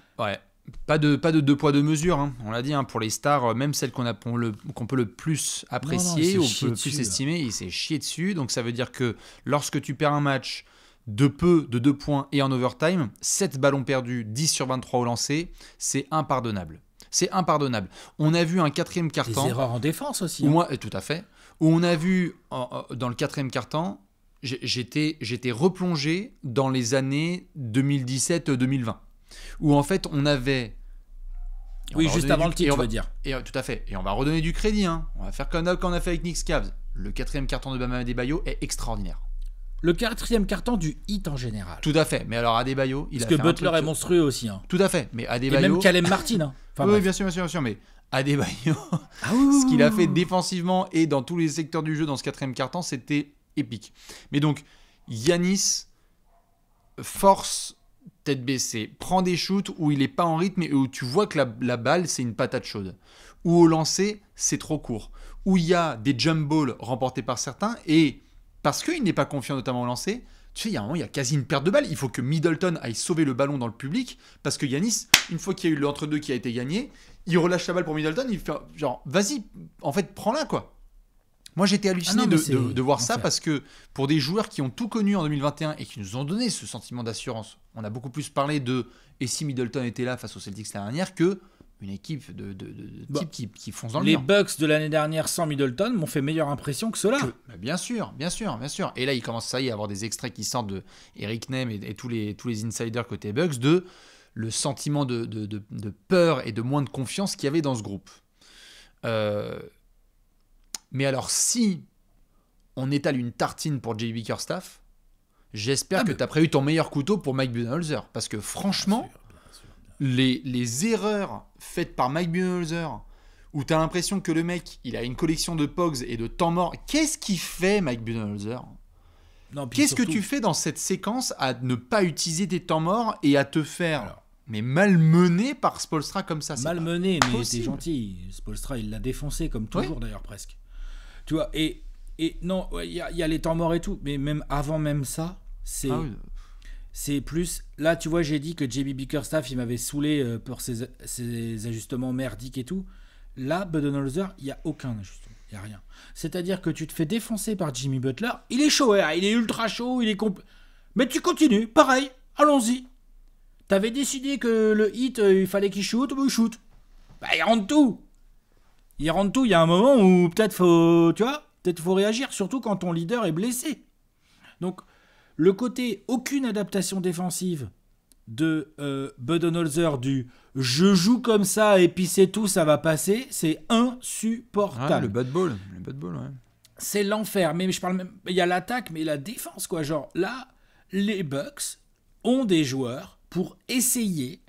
Pas de 2 poids 2 mesures, hein. On l'a dit, hein, pour les stars, même celles qu'on peut le plus apprécier ou le plus estimer, il s'est chié dessus. Donc ça veut dire que lorsque tu perds un match de 2 points et en overtime, 7 ballons perdus, 10 sur 23 au lancer, c'est impardonnable. C'est impardonnable. On a vu un quatrième quart-temps. Des erreurs en défense aussi. Tout à fait. Où on a vu dans le quatrième quart-temps, j'étais replongé dans les années 2017-2020. Où en fait on avait... Oui, juste avant le titre, on va dire. Tout à fait. Et on va redonner du crédit. Hein. On va faire comme on a fait avec Knicks Cavs. Le quatrième carton de Bam Adebayo est extraordinaire. Le quatrième carton du Heat en général. Tout à fait. Mais alors Adebayo... Parce que Butler est monstrueux aussi. Hein. Tout à fait. Mais Adebayo... Et même Caleb Martin. Hein. Oui, bien sûr. Mais Adebayo, ce qu'il a fait défensivement et dans tous les secteurs du jeu dans ce quatrième carton, c'était épique. Mais donc, Giannis force... tête baissée, prend des shoots où il n'est pas en rythme et où tu vois que la balle, c'est une patate chaude. Ou au lancer, c'est trop court. Où il y a des jump balls remportés par certains et parce qu'il n'est pas confiant notamment au lancer, tu sais, il y a un moment, il y a quasi une perte de balle. Il faut que Middleton aille sauver le ballon dans le public parce que Giannis, une fois qu'il y a eu l'entre-deux qui a été gagné, il relâche la balle pour Middleton, il fait genre, vas-y, en fait, prends-la, quoi. Moi, j'étais halluciné Ah non, de voir ça enfer. parce que pour des joueurs qui ont tout connu en 2021 et qui nous ont donné ce sentiment d'assurance, on a beaucoup plus parlé de et si Middleton était là face aux Celtics l'année dernière que une équipe de Bah, types qui fonce dans le Les mur. Bucks de l'année dernière sans Middleton m'ont fait meilleure impression que ceux-là. Bah, bien sûr. Et là, il commence ça y est, à avoir des extraits qui sortent de Eric Nehm et tous les insiders côté Bucks de le sentiment de peur et de moins de confiance qu'il y avait dans ce groupe. Mais alors, si on étale une tartine pour JB Bickerstaff, j'espère que tu as prévu ton meilleur couteau pour Mike Budenholzer. Parce que franchement, les erreurs faites par Mike Budenholzer, où tu as l'impression que le mec, il a une collection de pogs et de temps mort. Qu'est-ce qu'il fait, Mike Budenholzer ? Qu'est-ce que tu fais dans cette séquence à ne pas utiliser tes temps morts et à te faire malmener par Spoelstra comme ça ? Malmené, mais c'est gentil. Spoelstra, il l'a défoncé comme toujours d'ailleurs presque. Tu vois, et non, il y a les temps morts et tout, mais même avant même ça, c'est plus... Là, tu vois, j'ai dit que JB Bickerstaff, il m'avait saoulé pour ses ajustements merdiques et tout. Là, Budenholzer, il n'y a aucun ajustement. Il n'y a rien. C'est-à-dire que tu te fais défoncer par Jimmy Butler. Il est chaud, il est ultra chaud, mais tu continues, pareil, allons-y. T'avais décidé que le hit, il fallait qu'il shoot, il shoot. Bah, il rentre tout. Il y a un moment où peut-être faut réagir, surtout quand ton leader est blessé. Donc, le côté aucune adaptation défensive de Budenholzer du je joue comme ça et puis c'est tout, ça va passer, c'est insupportable. Le bad ball, ouais. C'est l'enfer. Mais je parle même, il y a l'attaque, mais la défense, quoi. Genre là, les Bucks ont des joueurs pour essayer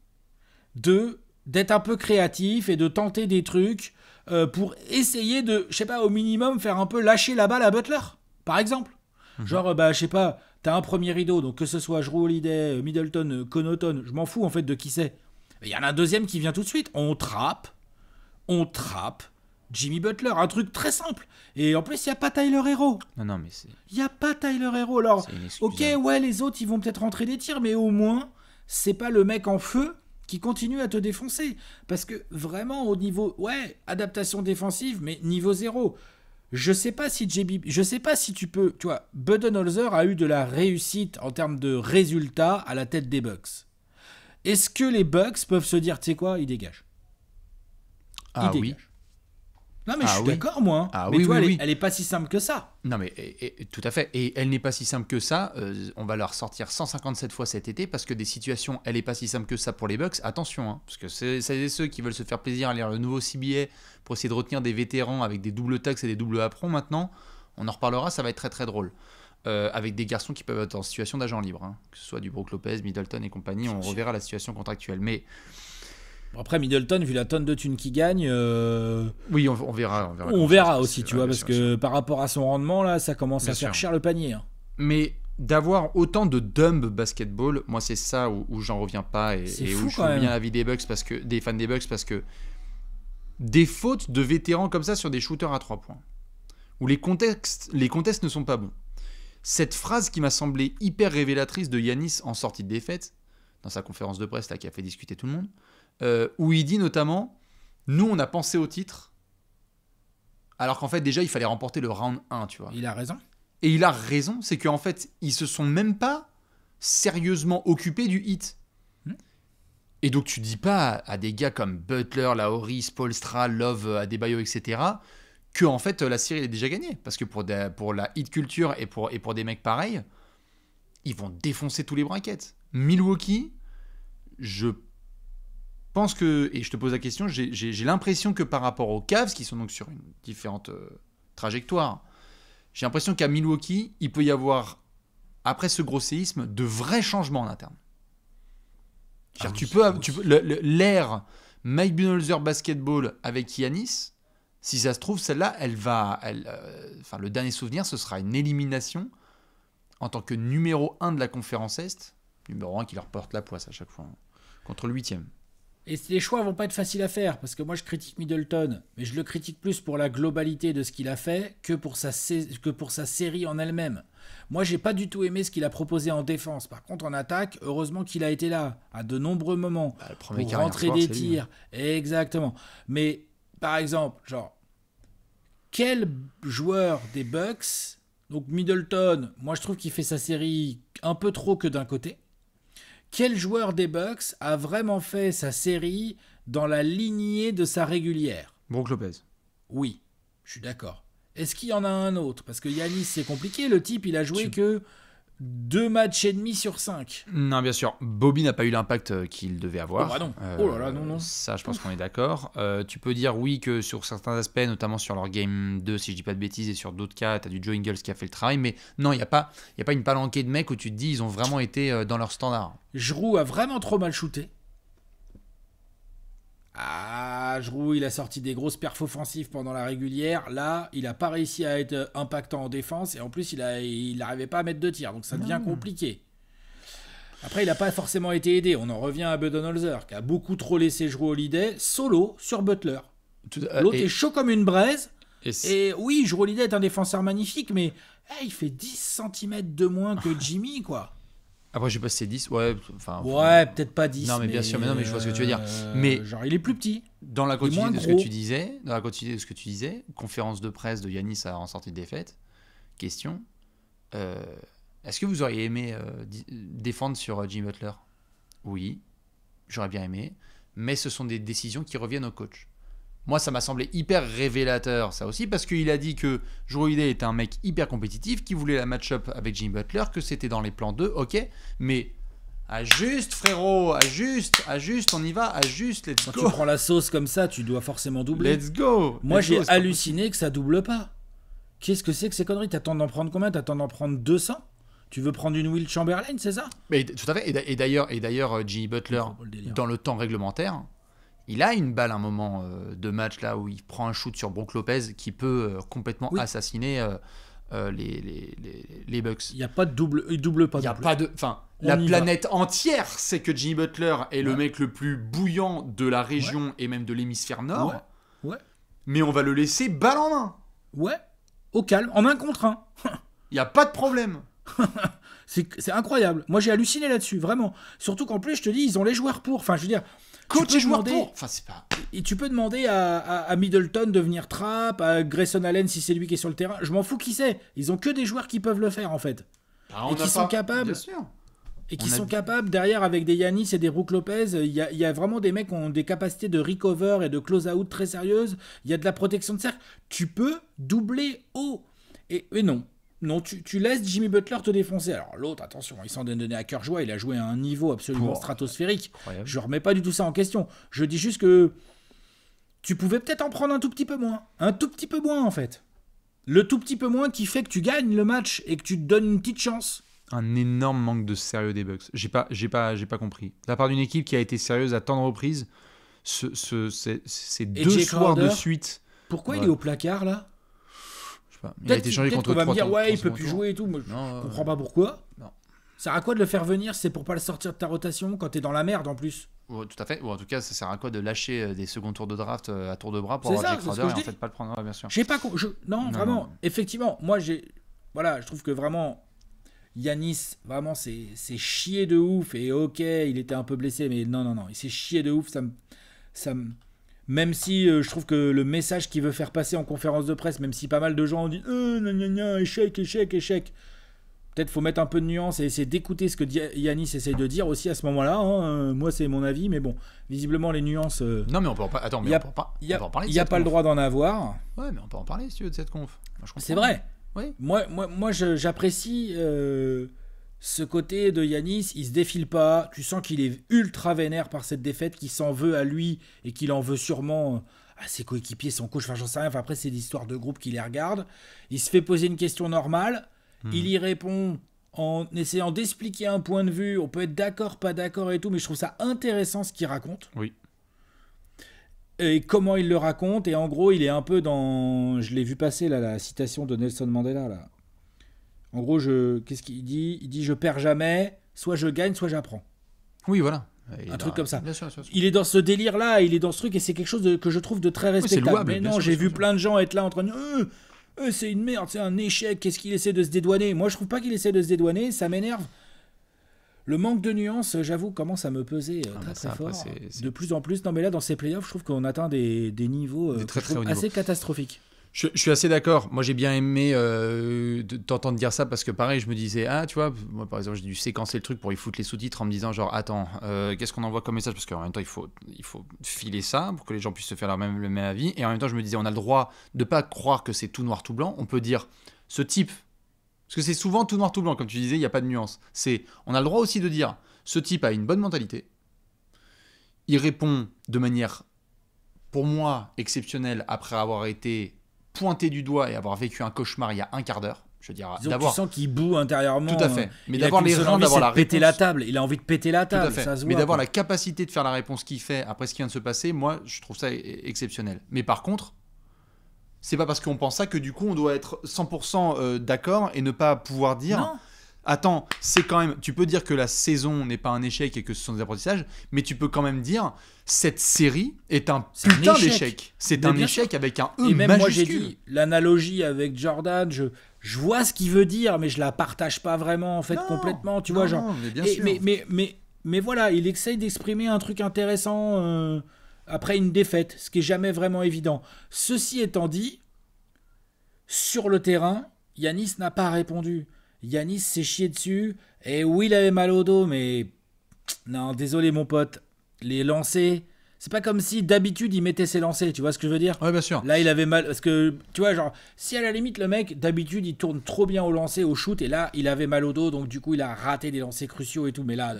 d'être un peu créatifs et de tenter des trucs pour essayer de, je sais pas, au minimum faire un peu lâcher la balle à Butler, par exemple. Genre, je sais pas, t'as un premier rideau, donc que ce soit Jrue Holiday, Middleton, Connaughton, je m'en fous en fait de qui c'est. Il y en a un deuxième qui vient tout de suite. On trappe Jimmy Butler, un truc très simple. Et en plus, il n'y a pas Tyler Hero. Non, mais c'est... Il n'y a pas Tyler Hero. Alors, ok, ouais, les autres, ils vont peut-être rentrer des tirs, mais au moins, c'est pas le mec en feu qui continue à te défoncer. Parce que vraiment, au niveau... Ouais, adaptation défensive, mais niveau 0. Je sais pas si tu peux... Tu vois, Budenholzer a eu de la réussite en termes de résultats à la tête des Bucks. Est-ce que les Bucks peuvent se dire, tu sais quoi, il dégage. Oui. Non, mais je suis d'accord, moi. Mais toi, elle est pas si simple que ça. Non, mais tout à fait. Et elle n'est pas si simple que ça. On va la ressortir 157 fois cet été parce que des situations, elle n'est pas si simple que ça pour les Bucks. Attention, hein, parce que c'est ceux qui veulent se faire plaisir à lire le nouveau CBA pour essayer de retenir des vétérans avec des doubles taxes et des doubles aprons maintenant. On en reparlera, ça va être très très drôle. Avec des garçons qui peuvent être en situation d'agent libre, hein, que ce soit du Brook Lopez, Middleton et compagnie. On reverra la situation contractuelle. Mais... Après, Middleton, vu la tonne de thunes qu'il gagne... Oui, on verra. On verra aussi, tu vois, parce que par rapport à son rendement, là, ça commence à faire cher le panier. Hein. Mais d'avoir autant de dumb basketball, moi, c'est ça où j'en reviens pas et où je reviens à la vie des Bucks, des fans des Bucks, parce que des fautes de vétérans comme ça sur des shooters à 3 points, où les contests ne sont pas bons. Cette phrase qui m'a semblé hyper révélatrice de Giannis en sortie de défaite, dans sa conférence de presse là, qui a fait discuter tout le monde, où il dit notamment « Nous, on a pensé au titre, alors qu'en fait, déjà, il fallait remporter le round 1, tu vois. » Il a raison. Et il a raison, c'est qu'en fait, ils se sont même pas sérieusement occupés du hit. Et donc, tu dis pas à des gars comme Butler, Lowry, Spoelstra, Love, Adebayo, etc., que en fait, la série est déjà gagnée. Parce que pour la hit culture et pour des mecs pareils, ils vont défoncer tous les brackets. Milwaukee, je pense que, et je te pose la question, j'ai l'impression que par rapport aux Cavs, qui sont donc sur une différente trajectoire, j'ai l'impression qu'à Milwaukee, il peut y avoir, après ce gros séisme, de vrais changements en interne. L'ère Mike Budenholzer basketball avec Giannis, si ça se trouve, celle-là, le dernier souvenir, ce sera une élimination en tant que numéro 1 de la conférence Est, numéro 1 qui leur porte la poisse à chaque fois, contre le 8e. Et les choix vont pas être faciles à faire, parce que moi je critique Middleton, mais je le critique plus pour la globalité de ce qu'il a fait que pour sa série en elle-même. Moi j'ai pas du tout aimé ce qu'il a proposé en défense. Par contre en attaque, heureusement qu'il a été là à de nombreux moments pour rentrer des tirs. Exactement. Mais par exemple, genre quel joueur des Bucks, donc Middleton, moi je trouve qu'il fait sa série un peu trop que d'un côté. Quel joueur des Bucks a vraiment fait sa série dans la lignée de sa régulière? Brook Lopez. Oui, je suis d'accord. Est-ce qu'il y en a un autre? Parce que Giannis, c'est compliqué. Le type, il a joué que 2 matchs et demi sur 5. Non, bien sûr. Bobby n'a pas eu l'impact qu'il devait avoir. Oh, bah non. Oh là là, non. Ça, je pense qu'on est d'accord. Tu peux dire oui que sur certains aspects, notamment sur leur Game 2, si je dis pas de bêtises, et sur d'autres cas, tu as du Joe Ingles qui a fait le travail. Mais non, il n'y a pas une palanquée de mecs où tu te dis ils ont vraiment été dans leur standard. Giroud a vraiment trop mal shooté. Giroud, il a sorti des grosses perfs offensives pendant la régulière. Là, il n'a pas réussi à être impactant en défense. Et en plus, il n'arrivait pas à mettre de tir. Donc ça devient compliqué. Après, il n'a pas forcément été aidé. On en revient à Budenholzer, qui a beaucoup trop laissé Giroud Holiday solo sur Butler. L'autre est chaud comme une braise. Et oui, Giroud Holiday est un défenseur magnifique, mais il fait 10 cm de moins que Jimmy, quoi. Après, je sais pas si c'est 10. Ouais, peut-être pas 10. Non, mais bien sûr, mais je vois ce que tu veux dire. Mais genre, il est plus petit. Dans la continuité de ce que tu disais, conférence de presse de Giannis en sortie de défaite, question, est-ce que vous auriez aimé défendre sur Jimmy Butler? Oui, j'aurais bien aimé, mais ce sont des décisions qui reviennent au coach. Moi, ça m'a semblé hyper révélateur, ça aussi, parce qu'il a dit que Jrue Holiday était un mec hyper compétitif, qui voulait la match-up avec Jimmy Butler, que c'était dans les plans 2, ok, mais ajuste, frérot, ajuste, on y va, ajuste, let's go. Quand tu prends la sauce comme ça, tu dois forcément doubler. Let's go. Moi, j'ai halluciné que ça double pas. Qu'est-ce que c'est que ces conneries? T'attends d'en prendre combien? T'attends d'en prendre 200? Tu veux prendre une Will Chamberlain, c'est ça? Mais tout à fait, et d'ailleurs, Jimmy Butler, dans le temps réglementaire, il a une balle à un moment de match là où il prend un shoot sur Brook Lopez qui peut complètement assassiner les Bucks. Il n'y a pas de double, il double pas. Il y a pas de, enfin, la planète entière sait que Jimmy Butler est le mec le plus bouillant de la région et même de l'hémisphère nord. Ouais. Mais on va le laisser balle en main. Ouais. Au calme, en 1 contre 1. Il y a pas de problème. C'est incroyable. Moi j'ai halluciné là-dessus, vraiment. Surtout qu'en plus je te dis, ils ont les joueurs pour. Enfin, je veux dire. Coach et joueur pour. Enfin, c'est pas. Et tu peux demander à Middleton de venir trap, à Grayson Allen si c'est lui qui est sur le terrain. Je m'en fous qui c'est. Ils ont que des joueurs qui peuvent le faire en fait. Et qui sont capables. Bien sûr. Et qui sont capables derrière avec des Giannis et des Brook Lopez. Il y a vraiment des mecs qui ont des capacités de recover et de close out très sérieuses. Il y a de la protection de cercle. Tu peux doubler haut. Et non. Non, tu laisses Jimmy Butler te défoncer. Alors l'autre, attention, il s'en est donné à cœur joie, il a joué à un niveau absolument stratosphérique. Incroyable. Je remets pas du tout ça en question. Je dis juste que tu pouvais peut-être en prendre un tout petit peu moins. Un tout petit peu moins en fait. Le tout petit peu moins qui fait que tu gagnes le match et que tu te donnes une petite chance. Un énorme manque de sérieux des Bucks. J'ai pas compris. De la part d'une équipe qui a été sérieuse à tant de reprises, ces 2 soirs de suite. Pourquoi il est au placard là? Il a été changé contre 3 va me dire il peut plus jouer et tout. Moi, je comprends pas pourquoi. Non. Ça sert à quoi de le faire venir? C'est pour pas le sortir de ta rotation quand t'es dans la merde en plus. Tout à fait. Ou en tout cas, ça sert à quoi de lâcher des seconds tours de draft à tour de bras pour avoir Jake Crowder et en fait pas le prendre? Ouais, bien sûr. J'ai pas. Non, vraiment. Effectivement, moi je trouve que vraiment Giannis, vraiment c'est chier de ouf. Et ok, il était un peu blessé, mais non, il s'est chié de ouf. Ça me Même si je trouve que le message qu'il veut faire passer en conférence de presse, même si pas mal de gens ont dit échec. Peut-être faut mettre un peu de nuance et essayer d'écouter ce que Giannis essaye de dire aussi à ce moment-là. Moi, c'est mon avis, mais bon, visiblement, les nuances. Non, mais on peut en parler. Il n'y a pas le droit d'en avoir. Ouais, mais on peut en parler si tu veux de cette conf. C'est vrai. Oui. Moi j'apprécie ce côté de Giannis. Il se défile pas. Tu sens qu'il est ultra vénère par cette défaite, qu'il s'en veut à lui et qu'il en veut sûrement à ses coéquipiers, son coach. Enfin, j'en sais rien. Enfin, après, c'est l'histoire de groupe qui les regarde. Il se fait poser une question normale. Il y répond en essayant d'expliquer un point de vue. On peut être d'accord, pas d'accord et tout, mais je trouve ça intéressant ce qu'il raconte. Oui. Et comment il le raconte. Et en gros, il est un peu dans... Je l'ai vu passer, là, la citation de Nelson Mandela, là. En gros, qu'est-ce qu'il dit? Il dit « Je perds jamais, soit je gagne, soit j'apprends ». Oui, voilà. Un truc comme ça. Bien sûr. Il est dans ce délire-là, il est dans ce truc, et c'est quelque chose que je trouve de très respectable. C'est louable, mais non, j'ai vu plein de gens être là en train de dire c'est une merde, c'est un échec, qu'est-ce qu'il essaie de se dédouaner? Moi, je trouve pas qu'il essaie de se dédouaner, ça m'énerve. Le manque de nuances, j'avoue, commence à me peser très fort. De plus en plus. Non, mais là, dans ces playoffs, je trouve qu'on atteint des niveaux très assez catastrophiques. Je suis assez d'accord. Moi, j'ai bien aimé t'entendre dire ça parce que, pareil, je me disais, tu vois, moi, par exemple, j'ai dû séquencer le truc pour y foutre les sous-titres en me disant, genre, attends, qu'est-ce qu'on envoie comme message? Parce qu'en même temps, il faut filer ça pour que les gens puissent se faire le même avis. Et en même temps, je me disais, on a le droit de pas croire que c'est tout noir, tout blanc. On peut dire, ce type, parce que c'est souvent tout noir, tout blanc, comme tu disais, il n'y a pas de nuance. On a le droit aussi de dire, ce type a une bonne mentalité. Il répond de manière, pour moi, exceptionnelle après avoir été pointé du doigt et avoir vécu un cauchemar il y a un quart d'heure. Je veux dire, tu sens qu'il boue intérieurement. Tout à fait. Mais d'avoir les reins, d'avoir la réponse. Péter la table. Il a envie de péter la table. Tout à fait. Ça se voit, mais d'avoir la capacité de faire la réponse qu'il fait après ce qui vient de se passer, moi, je trouve ça exceptionnel. Mais par contre, c'est pas parce qu'on pense ça que du coup, on doit être 100% d'accord et ne pas pouvoir dire. Non. Attends, c'est quand même. Tu peux dire que la saison n'est pas un échec et que ce sont des apprentissages, mais tu peux quand même dire cette série est un putain d'échec. C'est un échec avec un E et même majuscule. Moi, j'ai dit l'analogie avec Jordan. Je vois ce qu'il veut dire, mais je la partage pas vraiment en fait complètement. Tu vois, genre. Mais bien sûr. Mais voilà, il essaye d'exprimer un truc intéressant après une défaite, ce qui est jamais vraiment évident. Ceci étant dit, sur le terrain, Yanis n'a pas répondu. Yanis s'est chié dessus. Et oui, il avait mal au dos, mais non, désolé mon pote. Les lancers, c'est pas comme si d'habitude il mettait ses lancers, tu vois ce que je veux dire? Ouais, bien sûr. Là, il avait mal parce que tu vois, genre, si à la limite le mec d'habitude il tourne trop bien au lancer, au shoot, et là il avait mal au dos, donc du coup il a raté des lancers cruciaux et tout. Mais là,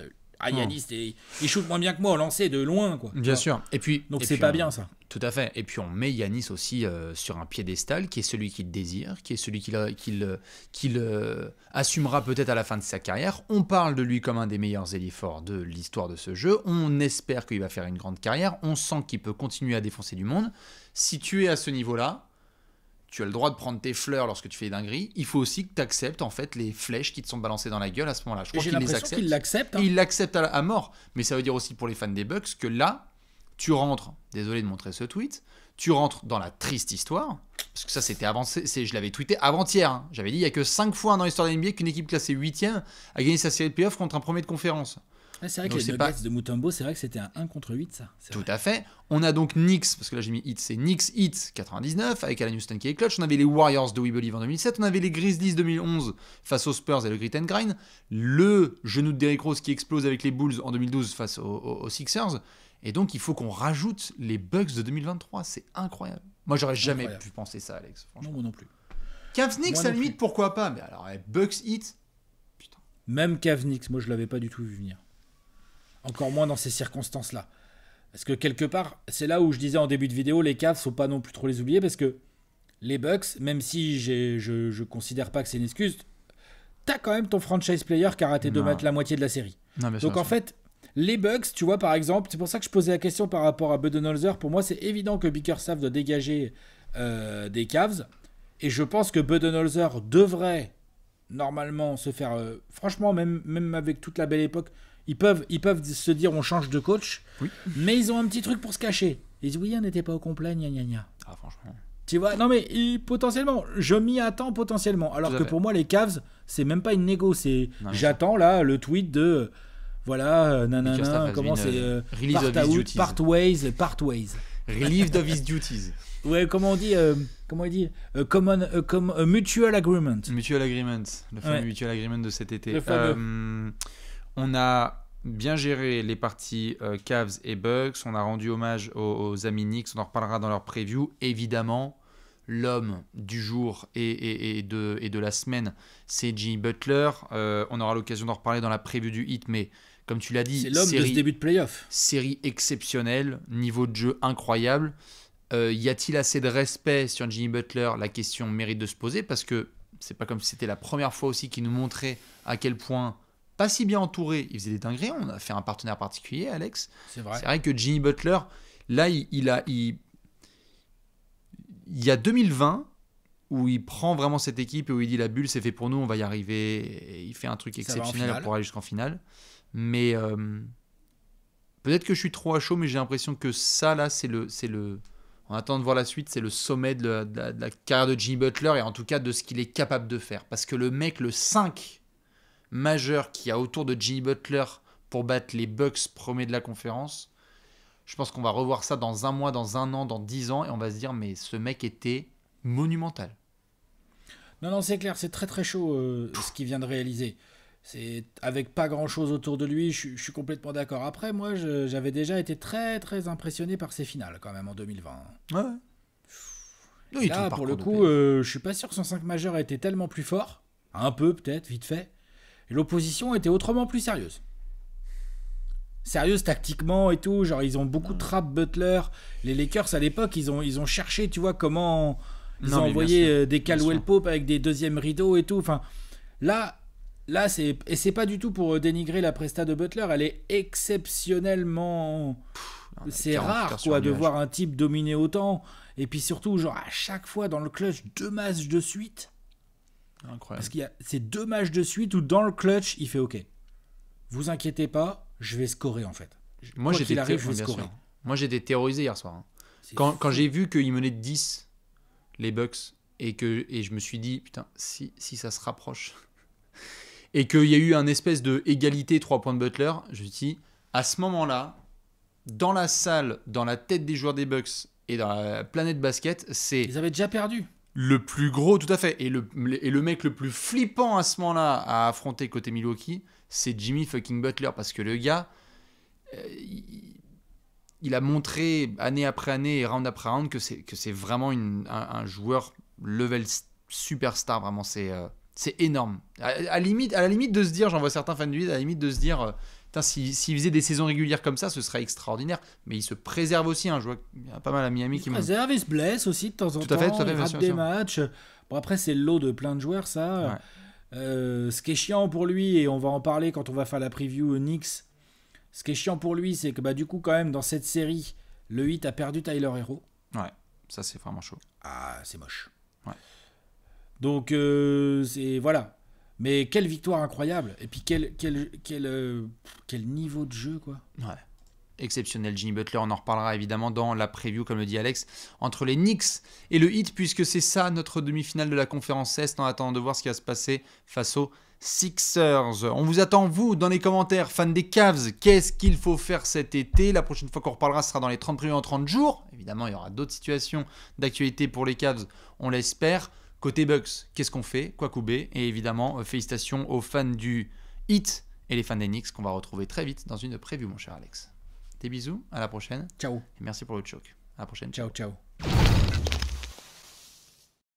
Yanis, il shoot moins bien que moi au lancer de loin, quoi. Bien sûr. Donc c'est pas bien ça. Tout à fait. Et puis on met Yanis aussi sur un piédestal qui est celui qu'il désire, qui est celui qu'il assumera peut-être à la fin de sa carrière. On parle de lui comme un des meilleurs ailiers forts de l'histoire de ce jeu. On espère qu'il va faire une grande carrière. On sent qu'il peut continuer à défoncer du monde. Si tu es à ce niveau-là, tu as le droit de prendre tes fleurs lorsque tu fais des dingueries. Il faut aussi que tu acceptes en fait les flèches qui te sont balancées dans la gueule à ce moment-là. Je crois qu'il les accepte. Qu'il l'accepte. Hein. Il l'accepte à mort. Mais ça veut dire aussi pour les fans des Bucks que là, tu rentres, désolé de montrer ce tweet, tu rentres dans la triste histoire, parce que ça c'était avancé, je l'avais tweeté avant-hier, hein. J'avais dit il n'y a que 5 fois dans l'histoire de l'NBA qu'une équipe classée 8ème a gagné sa série de playoffs contre un premier de conférence. Ouais, c'est vrai donc que les Nuggets de Mutombo, c'est vrai que c'était un 1 contre 8 ça. Tout à fait. On a donc Knicks, parce que là j'ai mis Heat, c'est Knicks Heat 99 avec Alan Houston qui est clutch. On avait les Warriors de We Believe en 2007, on avait les Grizzlies 2011 face aux Spurs et le Grit and Grind, le genou de Derrick Rose qui explose avec les Bulls en 2012 face aux Sixers. Et donc, il faut qu'on rajoute les Bucks de 2023. C'est incroyable. Moi, j'aurais jamais pu penser ça, Alex. Non, moi non plus. Cavs Knicks, à la limite, pourquoi pas? Mais alors, Bucks Heat, putain. Même Cavs Knicks, moi, je l'avais pas du tout vu venir. Encore moins dans ces circonstances-là. Parce que quelque part, c'est là où je disais en début de vidéo, les Cavs, faut pas non plus trop les oublier, parce que les Bucks, même si je considère pas que c'est une excuse, t'as quand même ton franchise player qui a raté de mettre la moitié de la série. Non, donc en fait, les Bucks, tu vois, par exemple, c'est pour ça que je posais la question par rapport à Budenholzer. Pour moi, c'est évident que Bickerstaff doit dégager des Cavs. Et je pense que Budenholzer devrait normalement se faire... franchement, même avec toute la belle époque, ils peuvent se dire on change de coach. Oui. Mais ils ont un petit truc pour se cacher. Ils disent oui, on n'était pas au complet, gna gna gna. Ah, franchement. Tu vois, non mais potentiellement, je m'y attends potentiellement. Alors que pour moi, les Cavs, c'est même pas une négo. J'attends là le tweet de... Voilà, nanana, comment c'est Partways. Relieved of his duties. Ouais, comment on dit mutual agreement. Mutual agreement, le fameux mutual agreement de cet été. On a bien géré les parties Cavs et Bucks, on a rendu hommage aux amis Knicks, on en reparlera dans leur preview. Évidemment, l'homme du jour et de la semaine, c'est Jimmy Butler. On aura l'occasion d'en reparler dans la preview du Heat, mais comme tu l'as dit, c'est l'homme de ce début de playoff. Série exceptionnelle, niveau de jeu incroyable. Y a-t-il assez de respect sur Jimmy Butler? La question mérite de se poser parce que c'est pas comme si c'était la première fois aussi qu'il nous montrait à quel point, pas si bien entouré, il faisait des dingueries. On a fait un partenaire particulier, Alex. C'est vrai. C'est vrai que Jimmy Butler, là, il y a 2020 où il prend vraiment cette équipe et où il dit la bulle c'est fait pour nous, on va y arriver. Et il fait un truc exceptionnel pour aller jusqu'en finale. Mais peut-être que je suis trop à chaud, mais j'ai l'impression que ça, là, c'est le... On attend de voir la suite, c'est le sommet de la carrière de Jimmy Butler et en tout cas de ce qu'il est capable de faire. Parce que le mec, le 5 majeur qu'il y a autour de Jimmy Butler pour battre les Bucks premiers de la conférence, je pense qu'on va revoir ça dans un mois, dans un an, dans 10 ans et on va se dire mais ce mec était monumental. Non, c'est clair, c'est très très chaud ce qu'il vient de réaliser. C'est avec pas grand chose autour de lui, je suis complètement d'accord. Après, moi, j'avais déjà été très très impressionné par ses finales quand même en 2020. Ouais. Oui, Là, pour le coup, je suis pas sûr que son 5 majeur a été tellement plus fort. Un peu, peut-être, vite fait. Et l'opposition était autrement plus sérieuse. Sérieuse tactiquement et tout. Genre, ils ont beaucoup de trap Butler. Les Lakers, à l'époque, ils ont cherché, tu vois, comment. Ils ont envoyé des Caldwell Pope avec des deuxièmes rideaux et tout. Enfin, là c'est pas du tout pour dénigrer la presta de Butler. Elle est exceptionnellement. C'est rare, quoi, de voir un type dominer autant. Et puis surtout, genre, à chaque fois dans le clutch, 2 matchs de suite. Incroyable. Parce qu'il y a ces 2 matchs de suite où dans le clutch, il fait OK. Vous inquiétez pas, je vais scorer en fait. Moi, j'étais terrorisé hier soir. Hein. Quand j'ai vu qu'ils menaient de 10, les Bucks, et je me suis dit, putain, si ça se rapproche, et qu'il y a eu un espèce de égalité 3 points de Butler, je me suis dit, à ce moment-là, dans la salle, dans la tête des joueurs des Bucks et dans la planète basket, c'est... Ils avaient déjà perdu. Le plus gros, tout à fait. Et le mec le plus flippant à ce moment-là à affronter côté Milwaukee, c'est Jimmy fucking Butler. Parce que le gars, il a montré année après année et round après round que c'est vraiment un joueur level superstar. Vraiment, c'est énorme. À la limite de se dire, j'en vois certains fans du Heat, à la limite de se dire... S'il faisait des saisons régulières comme ça, ce serait extraordinaire. Mais il se préserve aussi. Je vois qu'il y a pas mal à Miami qui préserve, il se blesse aussi de temps en temps. Il rate des matchs. Bon, après, c'est le lot de plein de joueurs, ça. Ouais. Ce qui est chiant pour lui, et on va en parler quand on va faire la preview Knicks, ce qui est chiant pour lui, c'est que du coup, quand même, dans cette série, le Heat a perdu Tyler Hero. Ouais, ça c'est vraiment chaud. Ah, c'est moche. Ouais. Donc, c'est... Voilà. Mais quelle victoire incroyable. Et puis quel niveau de jeu, quoi. Ouais. Exceptionnel, Jimmy Butler. On en reparlera évidemment dans la preview, comme le dit Alex, entre les Knicks et le Heat, puisque c'est ça notre demi-finale de la conférence Est, en attendant de voir ce qui va se passer face aux Sixers. On vous attend, vous, dans les commentaires, fans des Cavs. Qu'est-ce qu'il faut faire cet été? La prochaine fois qu'on reparlera sera dans les 30 premiers en 30 jours. Évidemment, il y aura d'autres situations d'actualité pour les Cavs, on l'espère. Côté Bucks, qu'est-ce qu'on fait? Kwakubé. Et évidemment, félicitations aux fans du Heat et les fans des Knicks qu'on va retrouver très vite dans une preview, mon cher Alex. Des bisous, à la prochaine. Ciao. Et merci pour le choc. À la prochaine. Ciao.